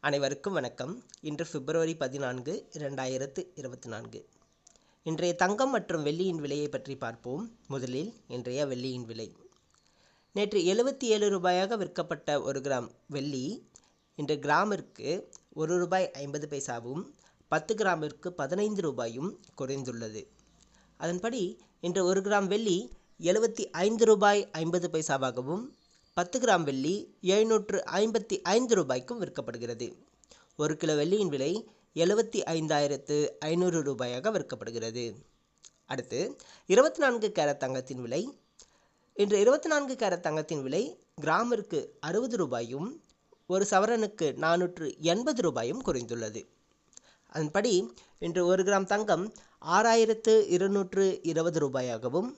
அனைவருக்கும் வணக்கம். இன்று பிப்ரவரி 14, 2024. இன்றைய தங்கம் மற்றும் வெள்ளியின் விலையை பற்றி பார்ப்போம். முதலில் இன்றைய வெள்ளியின் விலை. நேற்று 77 ரூபாயாக விற்கப்பட்ட 1 கிராம் வெள்ளி இன்று கிராமிற்கு ₹1.50 10 கிராமிற்கு 15 ரூபாயும் குறைந்துள்ளது. அதன்படி இன்று 1 கிராம் வெள்ளி ₹75.50 10 கிராம் வெள்ளி ₹755 விற்கப்படுகிறது. 1 கிலோ வெள்ளியின் விலை 75,500 ரூபாயாக விற்கப்படுகிறது. அடுத்து 24 கேரட் தங்கத்தின் விலை. இன்று 24 கேரட் தங்கத்தின் விலை கிராமிற்கு 60 ரூபாயும் 1 சவரனுக்கு 480 ரூபாயும் குறைந்துள்ளது. அதன்படி இன்று 1 கிராம் தங்கம் 6,220 ரூபாயாகவும்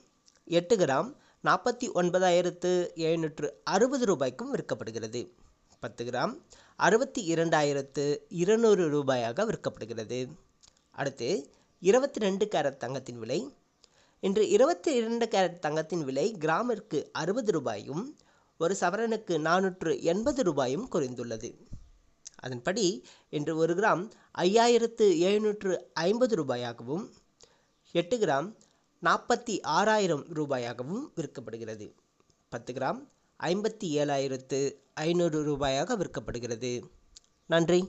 8 கிராம் 49,760 ரூபாய்க்கும் விற்கப்படுகிறது. 10 கிராம் 62,200 ரூபாயாக விற்கப்படுகிறது. அடுத்து 22 கேரட் தங்கத்தின் விலை. இன்று 22 கேரட் தங்கத்தின் விலை கிராமிற்கு 60 ரூபாயும் 1 சவரனுக்கு 480 ரூபாயும் குறைந்துள்ளது. அதன்படி இன்று 1 கிராம் 5,750 ரூபாயாகவும் 8 கிராம் 46,000 ரூபாயாகவும் விற்கப்படுகிறது. 10 கிராம் 57,500 ரூபாயாக விற்கப்படுகிறது. நன்றி.